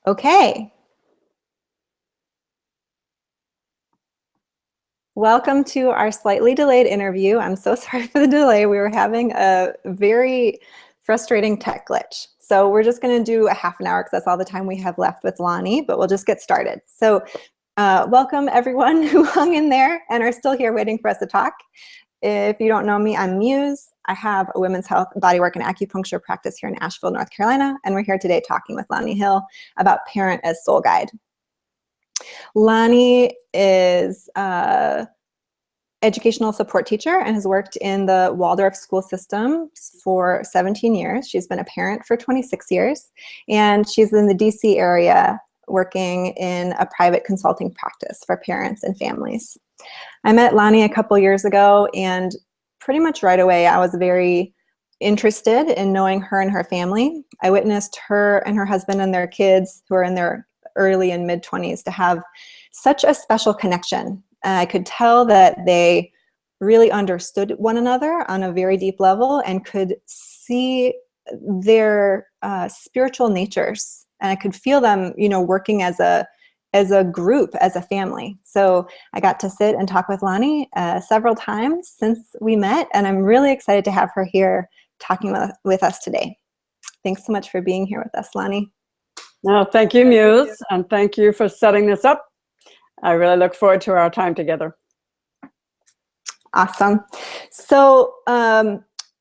Okay. Welcome to our slightly delayed interview. I'm so sorry for the delay. We were having a very frustrating tech glitch. So we're just going to do a half an hour because that's all the time we have left with Lani, but we'll just get started. So welcome everyone who hung in there and are still here waiting for us to talk. If you don't know me, I'm Muse. I have a women's health, bodywork, and acupuncture practice here in Asheville, North Carolina, and we're here today talking with Lani Hill about Parent as Soul Guide. Lani is an educational support teacher and has worked in the Waldorf school system for 17 years. She's been a parent for 26 years, and she's in the DC area working in a private consulting practice for parents and families. I met Lani a couple years ago, and pretty much right away I was very interested in knowing her and her family. I witnessed her and her husband and their kids, who are in their early and mid-20s, to have such a special connection. I could tell that they really understood one another on a very deep level and could see their spiritual natures. And I could feel them, working as a group, as a family. So I got to sit and talk with Lani several times since we met, and I'm really excited to have her here talking with us today. Thanks so much for being here with us, Lani. No, thank you, Muse, and thank you for setting this up. I really look forward to our time together. Awesome. So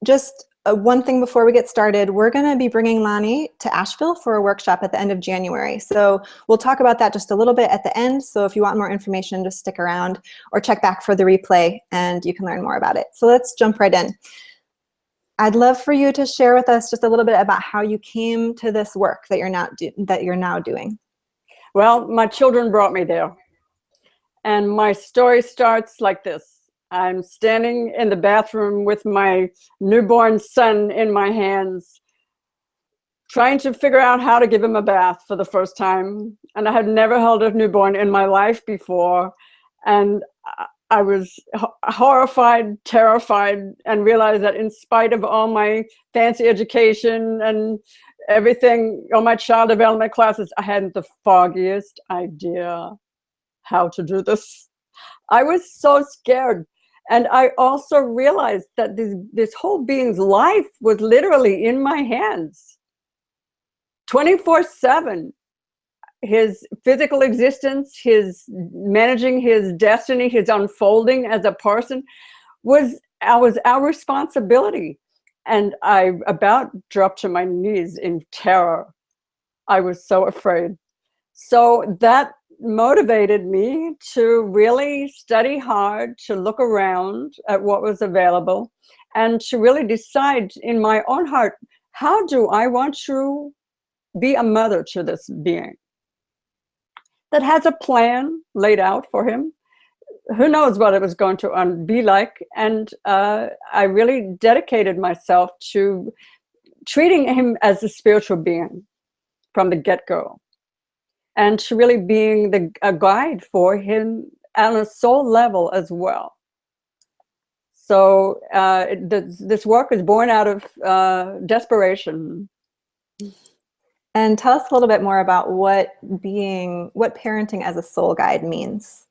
just one thing before we get started, we're going to be bringing Lani to Asheville for a workshop at the end of January. So we'll talk about that just a little bit at the end. So if you want more information, just stick around or check back for the replay and you can learn more about it. So let's jump right in. I'd love for you to share with us just a little bit about how you came to this work that you're now doing. Well, my children brought me there. And my story starts like this. I'm standing in the bathroom with my newborn son in my hands, trying to figure out how to give him a bath for the first time. And I had never held a newborn in my life before. And I was horrified, terrified, and realized that in spite of all my fancy education and everything, all my child development classes, I hadn't the foggiest idea how to do this. I was so scared. And I also realized that this whole being's life was literally in my hands. 24/7. His physical existence, his managing his destiny, his unfolding as a person was our responsibility. And I about dropped to my knees in terror. I was so afraid. So that motivated me to really study hard, to look around at what was available, and to really decide in my own heart, how do I want to be a mother to this being that has a plan laid out for him? Who knows what it was going to be like? And I really dedicated myself to treating him as a spiritual being from the get-go, and to really being a guide for him on a soul level as well. So this work is born out of desperation. And tell us a little bit more about what parenting as a soul guide means.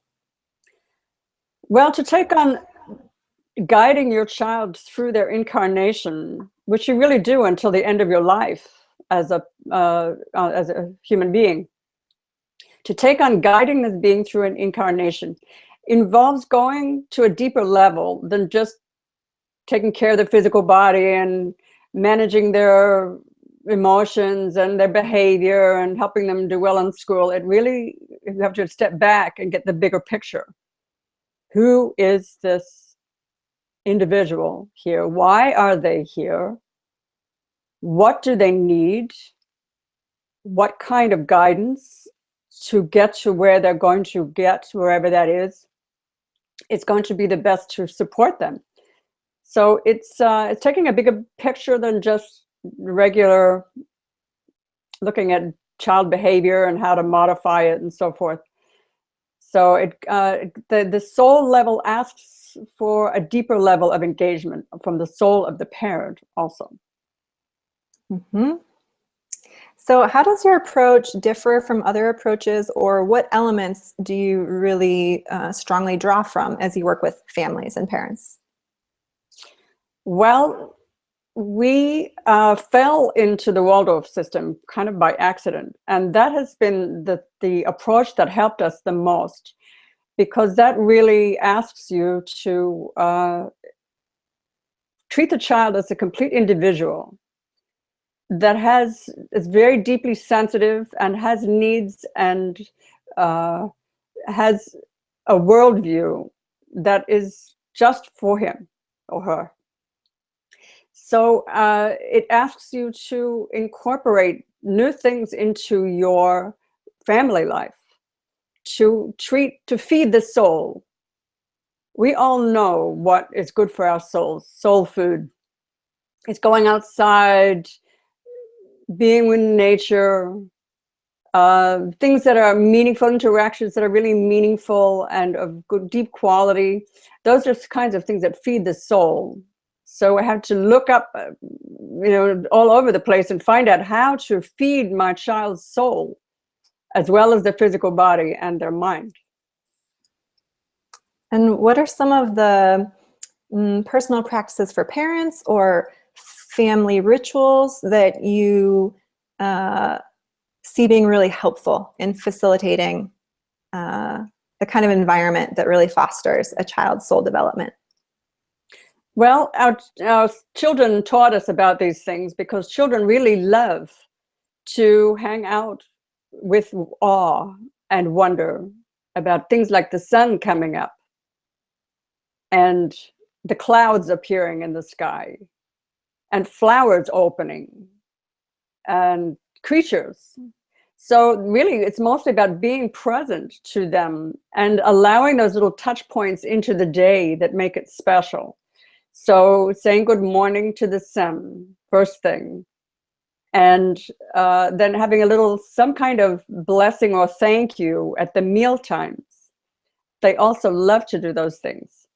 Well, to take on guiding your child through their incarnation, which you really do until the end of your life as a human being. To take on guiding this being through an incarnation involves going to a deeper level than just taking care of the physical body and managing their emotions and their behavior and helping them do well in school. You have to step back and get the bigger picture. Who is this individual here? Why are they here? What do they need? What kind of guidance to get to where they're going to get, wherever that is? It's going to be the best to support them. So it's taking a bigger picture than just regular looking at child behavior and how to modify it and so forth. So the soul level asks for a deeper level of engagement from the soul of the parent also. Mm-hmm. So how does your approach differ from other approaches, or what elements do you really strongly draw from as you work with families and parents? Well, we fell into the Waldorf system kind of by accident. And that has been the approach that helped us the most, because that really asks you to treat the child as a complete individual that is very deeply sensitive and has needs and has a worldview that is just for him or her. So it asks you to incorporate new things into your family life, to feed the soul. We all know what is good for our souls. Soul food. It's going outside, being with nature, things that are meaningful, interactions that are really meaningful and of good, deep quality. Those are the kinds of things that feed the soul. So I had to look up, all over the place and find out how to feed my child's soul, as well as their physical body and their mind. And what are some of the personal practices for parents or family rituals that you see being really helpful in facilitating the kind of environment that really fosters a child's soul development? Well, our children taught us about these things, because children really love to hang out with awe and wonder about things like the sun coming up and the clouds appearing in the sky and flowers opening and creatures. So really, it's mostly about being present to them and allowing those little touch points into the day that make it special. So saying good morning to the sun, first thing, and then having some kind of blessing or thank you at the meal times. They also love to do those things.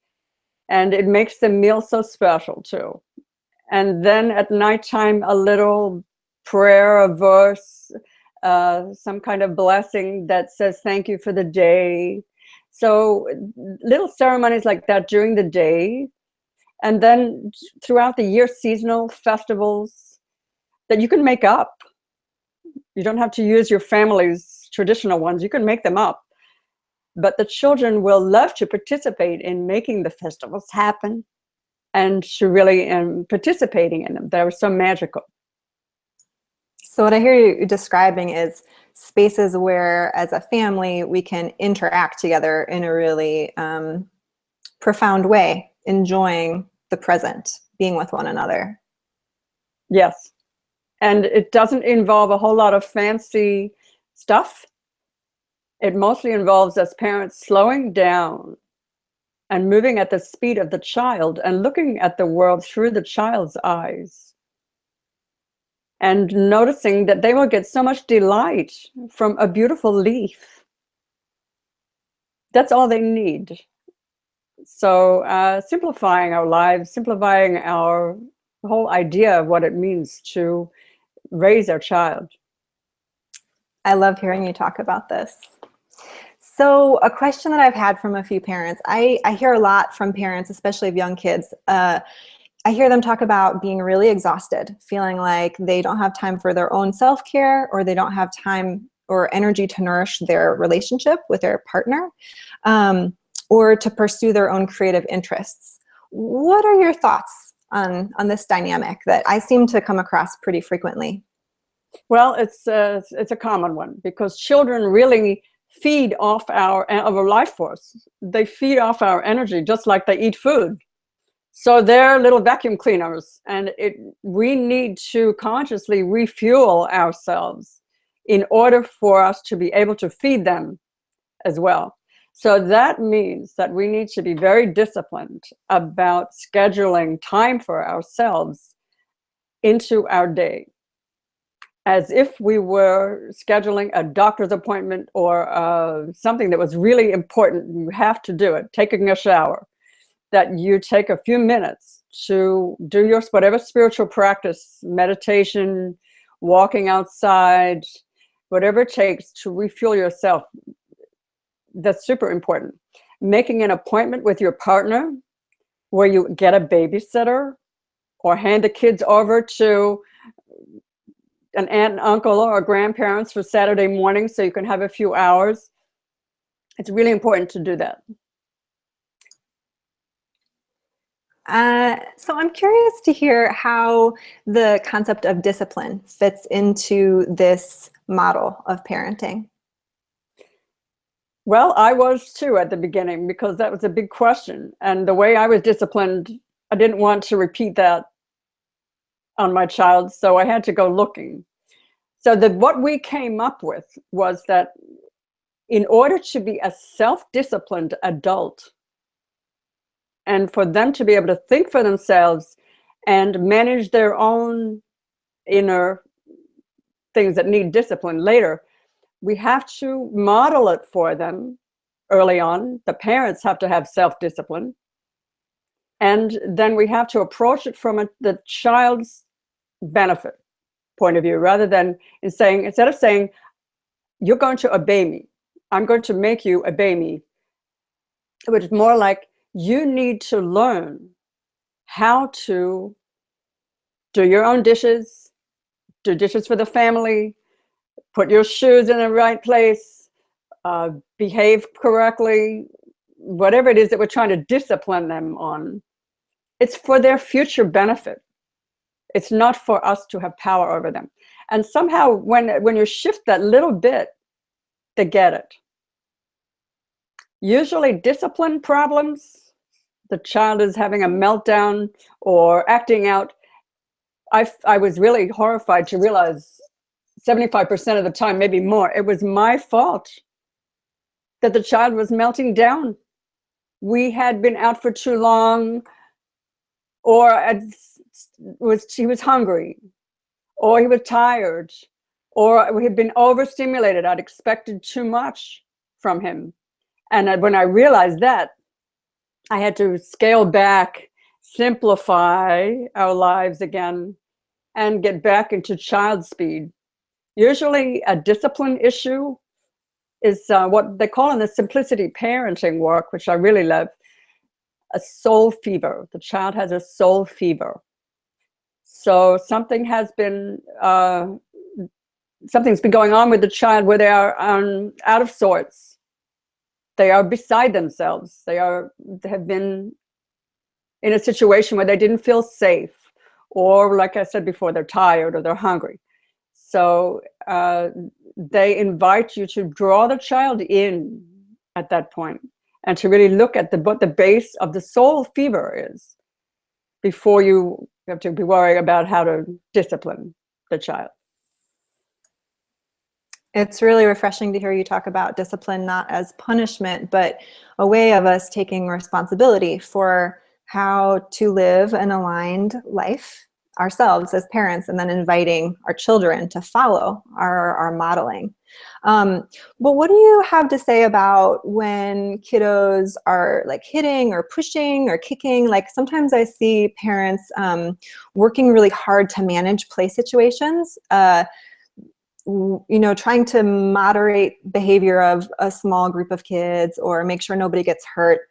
And it makes the meal so special too. And then at nighttime, a little prayer, a verse, some kind of blessing that says thank you for the day. So little ceremonies like that during the day. And then throughout the year, seasonal festivals that you can make up. You don't have to use your family's traditional ones. You can make them up. But the children will love to participate in making the festivals happen and to really participating in them. They're so magical. So what I hear you describing is spaces where, as a family, we can interact together in a really profound way, enjoying the present, being with one another. Yes. And it doesn't involve a whole lot of fancy stuff. It mostly involves us parents slowing down and moving at the speed of the child and looking at the world through the child's eyes and noticing that they will get so much delight from a beautiful leaf. That's all they need. So simplifying our lives, simplifying our whole idea of what it means to raise our child. I love hearing you talk about this. So a question that I've had from a few parents, I hear a lot from parents, especially of young kids. I hear them talk about being really exhausted, feeling like they don't have time for their own self-care, or they don't have time or energy to nourish their relationship with their partner, or to pursue their own creative interests. What are your thoughts on this dynamic that I seem to come across pretty frequently? Well, it's a common one, because children really feed off our life force. They feed off our energy just like they eat food. So they're little vacuum cleaners, and we need to consciously refuel ourselves in order for us to be able to feed them as well. So that means that we need to be very disciplined about scheduling time for ourselves into our day, as if we were scheduling a doctor's appointment or something that was really important. You have to do it, taking a shower, that you take a few minutes to do your whatever spiritual practice, meditation, walking outside, whatever it takes to refuel yourself. That's super important. Making an appointment with your partner where you get a babysitter or hand the kids over to an aunt and uncle or grandparents for Saturday morning so you can have a few hours. It's really important to do that. So I'm curious to hear how the concept of discipline fits into this model of parenting. Well, I was too at the beginning, because that was a big question. And the way I was disciplined, I didn't want to repeat that on my child, so I had to go looking. So what we came up with was that in order to be a self-disciplined adult, and for them to be able to think for themselves and manage their own inner things that need discipline later, we have to model it for them early on. The parents have to have self-discipline. And then we have to approach it from the child's benefit point of view, rather than instead of saying, you're going to obey me, I'm going to make you obey me. It was more like, you need to learn how to do your own dishes, do dishes for the family, put your shoes in the right place, behave correctly, whatever it is that we're trying to discipline them on. It's for their future benefit. It's not for us to have power over them. And somehow when you shift that little bit, they get it. Usually discipline problems, the child is having a meltdown or acting out. I was really horrified to realize 75% of the time, maybe more, it was my fault that the child was melting down. We had been out for too long, or he was hungry, or he was tired, or we had been overstimulated. I'd expected too much from him. And when I realized that, I had to scale back, simplify our lives again, and get back into child speed. Usually a discipline issue is what they call in the simplicity parenting work, which I really love, a soul fever. The child has a soul fever. So something has been, something's been going on with the child where they are out of sorts. They are beside themselves. They have been in a situation where they didn't feel safe, or like I said before, they're tired or they're hungry. So they invite you to draw the child in at that point, and to really look at what the base of the soul fever is before you have to be worried about how to discipline the child. It's really refreshing to hear you talk about discipline not as punishment, but a way of us taking responsibility for how to live an aligned life ourselves as parents, and then inviting our children to follow our modeling. But what do you have to say about when kiddos are like hitting or pushing or kicking? Like sometimes I see parents working really hard to manage play situations, trying to moderate behavior of a small group of kids or make sure nobody gets hurt.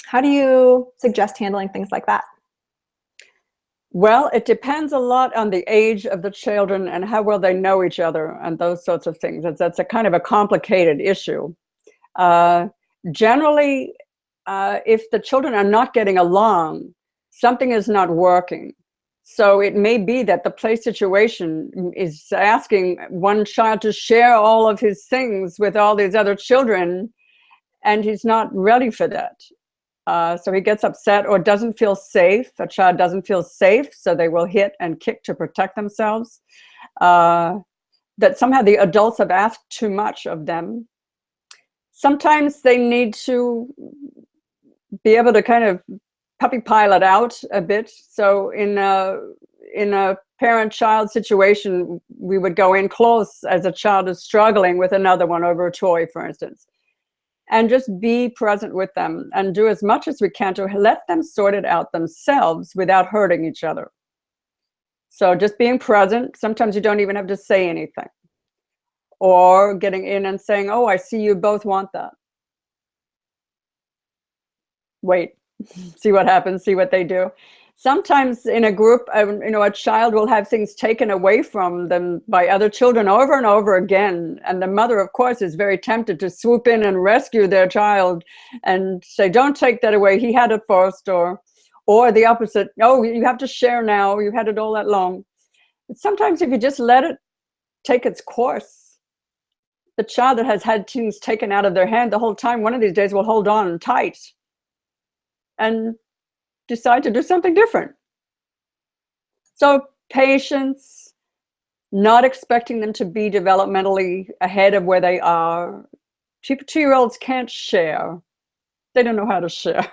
How do you suggest handling things like that? Well, it depends a lot on the age of the children and how well they know each other and those sorts of things. That's a kind of a complicated issue. Generally, if the children are not getting along, something is not working. So it may be that the play situation is asking one child to share all of his things with all these other children, and he's not ready for that. So he gets upset or doesn't feel safe. A child doesn't feel safe, so they will hit and kick to protect themselves. That somehow the adults have asked too much of them. Sometimes they need to be able to kind of puppy pilot out a bit. So in a parent-child situation, we would go in close as a child is struggling with another one over a toy, for instance, and just be present with them and do as much as we can to let them sort it out themselves without hurting each other. So just being present, sometimes you don't even have to say anything. Or getting in and saying, oh, I see you both want that. Wait, see what happens, see what they do. Sometimes in a group, a child will have things taken away from them by other children over and over again. And the mother, of course, is very tempted to swoop in and rescue their child and say, don't take that away. He had it first. Or the opposite. Oh, you have to share now. You've had it all that long. But sometimes if you just let it take its course, the child that has had things taken out of their hand the whole time, one of these days will hold on tight and decide to do something different. So patience, not expecting them to be developmentally ahead of where they are. 2-year-olds can't share. They don't know how to share.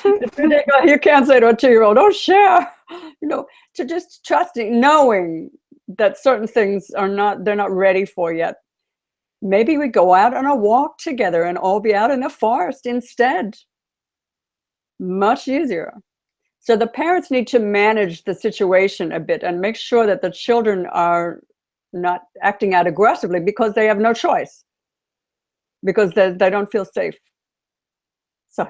You can't say to a 2-year-old, oh, share. To just trusting, knowing that certain things they're not ready for yet. Maybe we go out on a walk together and all be out in the forest instead. Much easier. So the parents need to manage the situation a bit and make sure that the children are not acting out aggressively because they have no choice, because they don't feel safe. So,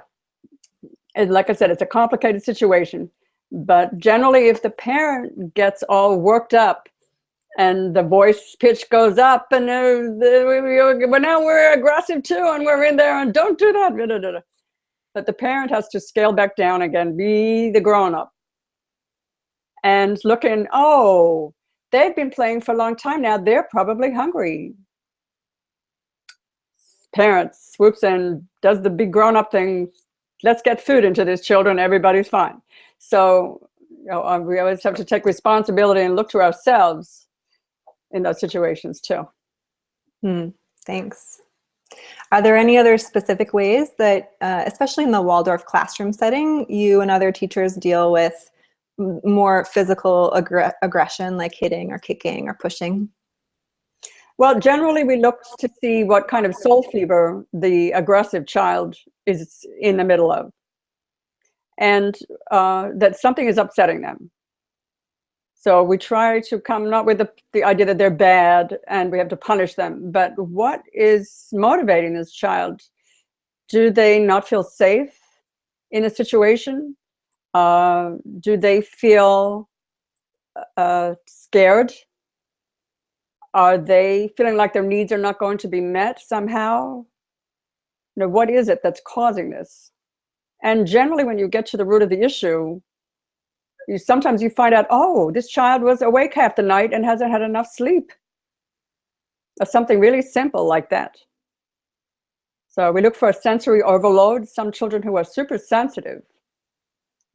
and like I said, it's a complicated situation. But generally, if the parent gets all worked up and the voice pitch goes up and now we're aggressive too and we're in there and don't do that. But the parent has to scale back down again, be the grown-up. And looking, oh, they've been playing for a long time now. They're probably hungry. Parent swoops in, does the big grown-up thing. Let's get food into these children. Everybody's fine. So we always have to take responsibility and look to ourselves in those situations too. Thanks. Are there any other specific ways that, especially in the Waldorf classroom setting, you and other teachers deal with more physical aggression, like hitting or kicking or pushing? Well, generally we look to see what kind of soul fever the aggressive child is in the middle of, and that something is upsetting them. So we try to come not with the idea that they're bad and we have to punish them, but what is motivating this child? Do they not feel safe in a situation? Do they feel scared? Are they feeling like their needs are not going to be met somehow? What is it that's causing this? And generally, when you get to the root of the issue, sometimes you find out, oh, this child was awake half the night and hasn't had enough sleep. Or something really simple like that. So we look for a sensory overload. Some children who are super sensitive,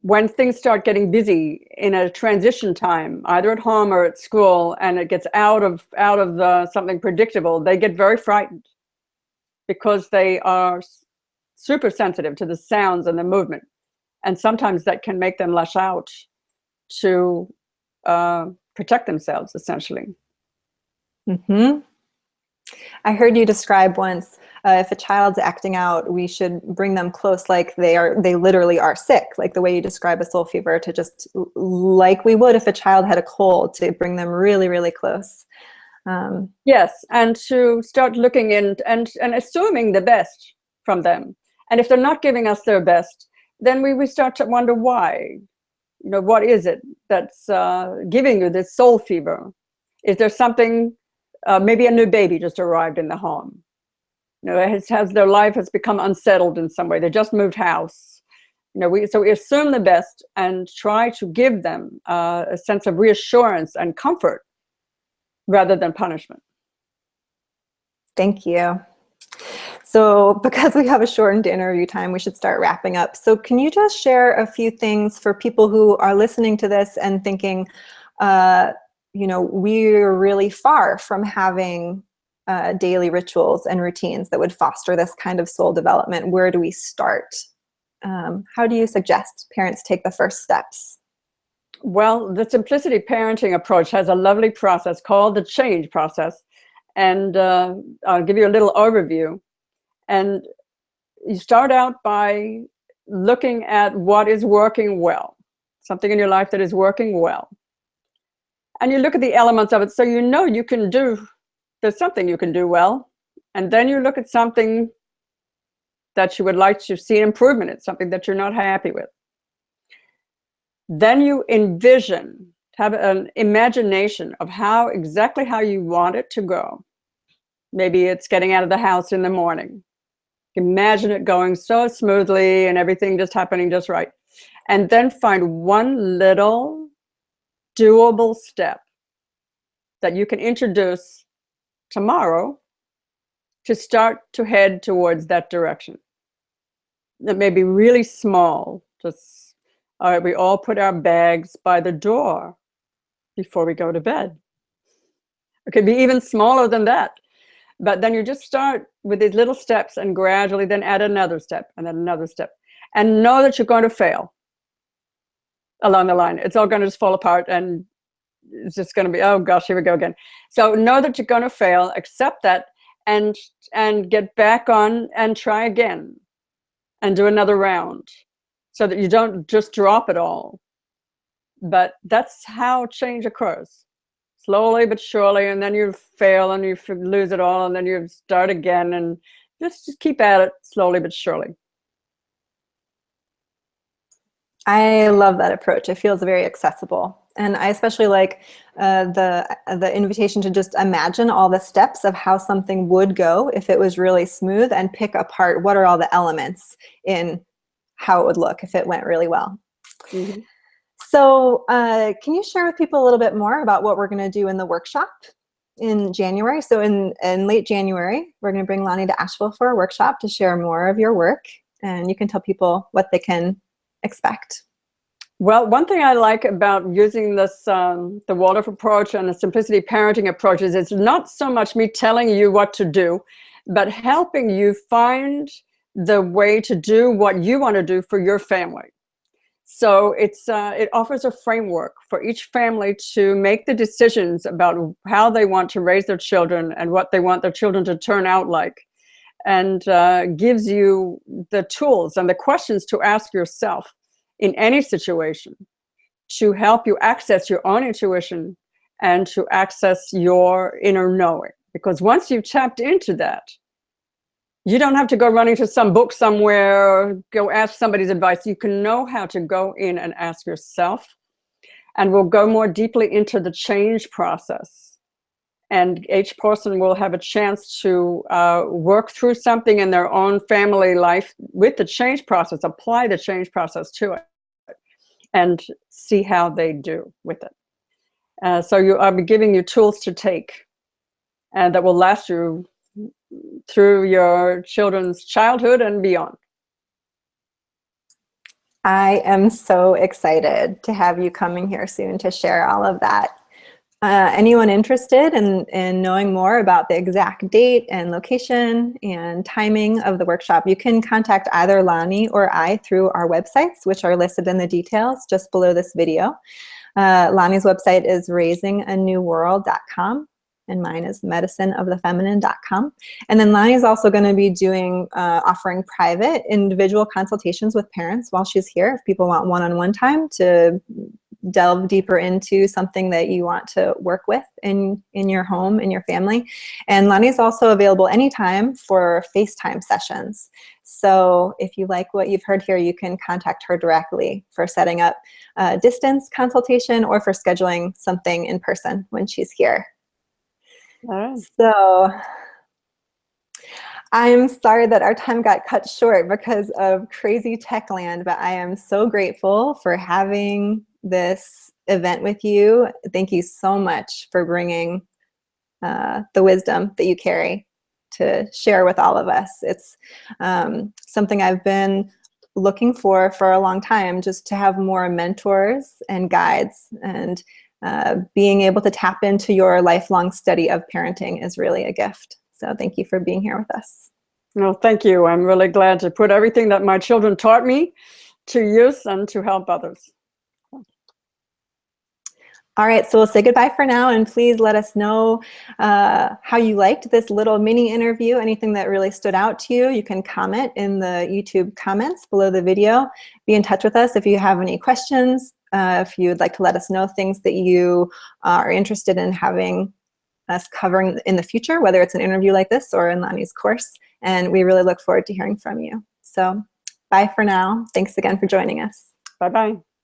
when things start getting busy in a transition time, either at home or at school, and it gets out of something predictable, they get very frightened because they are super sensitive to the sounds and the movement. And sometimes that can make them lash out to protect themselves, essentially. I heard you describe once, if a child's acting out, we should bring them close like they literally are sick, like the way you describe a soul fever, to just like we would if a child had a cold, to bring them really, really close. Yes, and to start looking in and assuming the best from them. And if they're not giving us their best, then we start to wonder why. What is it that's giving you this soul fever? Is there something, maybe a new baby just arrived in the home? Their life has become unsettled in some way. They just moved house. So we assume the best and try to give them a sense of reassurance and comfort rather than punishment. Thank you. So because we have a shortened interview time, we should start wrapping up. So can you just share a few things for people who are listening to this and thinking, we're really far from having daily rituals and routines that would foster this kind of soul development? Where do we start? How do you suggest parents take the first steps? Well, the Simplicity Parenting approach has a lovely process called the change process. And I'll give you a little overview. And you start out by looking at what is working well, something in your life that is working well. And you look at the elements of it, so you know you can do, there's something you can do well. And then you look at something that you would like to see an improvement in, something that you're not happy with. Then you envision, have an imagination of exactly how you want it to go. Maybe it's getting out of the house in the morning. Imagine it going so smoothly and everything just happening just right. And then find one little doable step that you can introduce tomorrow to start to head towards that direction. That may be really small. Just, all right, we all put our bags by the door before we go to bed. It could be even smaller than that. But then you just start with these little steps and gradually then add another step and then another step. And know that you're going to fail along the line. It's all going to just fall apart and it's just going to be, oh gosh, here we go again. So know that you're going to fail, accept that, and get back on and try again and do another round so that you don't just drop it all. But that's how change occurs. Slowly but surely, and then you fail and you lose it all, and then you start again, and just keep at it slowly but surely. I love that approach. It feels very accessible. And I especially like the invitation to just imagine all the steps of how something would go if it was really smooth, and pick apart what are all the elements in how it would look if it went really well. Mm-hmm. So can you share with people a little bit more about what we're going to do in the workshop in January? So in late January, we're going to bring Lani to Asheville for a workshop to share more of your work, and you can tell people what they can expect. Well, one thing I like about using this, the Waldorf approach and the simplicity parenting approach is it's not so much me telling you what to do, but helping you find the way to do what you want to do for your family. So it offers a framework for each family to make the decisions about how they want to raise their children and what they want their children to turn out like, and gives you the tools and the questions to ask yourself in any situation to help you access your own intuition and to access your inner knowing. Because once you've tapped into that, you don't have to go running to some book somewhere or go ask somebody's advice. You can know how to go in and ask yourself, and we'll go more deeply into the change process. And each person will have a chance to work through something in their own family life with the change process, apply the change process to it, and see how they do with it. So I'll be giving you tools to take, and that will last you through your children's childhood and beyond. I am so excited to have you coming here soon to share all of that. Anyone interested in knowing more about the exact date and location and timing of the workshop, you can contact either Lani or I through our websites, which are listed in the details just below this video. Lani's website is raisinganewworld.com. and mine is medicineofthefeminine.com. And then Lani is also going to be offering private individual consultations with parents while she's here. If people want one-on-one time to delve deeper into something that you want to work with in your home, in your family. And Lani is also available anytime for FaceTime sessions. So if you like what you've heard here, you can contact her directly for setting up a distance consultation or for scheduling something in person when she's here. All right. So I'm sorry that our time got cut short because of crazy tech land, but I am so grateful for having this event with you. Thank you so much for bringing the wisdom that you carry to share with all of us. It's something I've been looking for a long time, just to have more mentors and guides, and being able to tap into your lifelong study of parenting is really a gift. So thank you for being here with us. No, thank you. I'm really glad to put everything that my children taught me to use and to help others. All right, so we'll say goodbye for now, and please let us know how you liked this little mini interview, anything that really stood out to you. You can comment in the YouTube comments below the video. Be in touch with us if you have any questions, if you'd like to let us know things that you are interested in having us covering in the future, whether it's an interview like this or in Lani's course. And we really look forward to hearing from you. So bye for now. Thanks again for joining us. Bye-bye.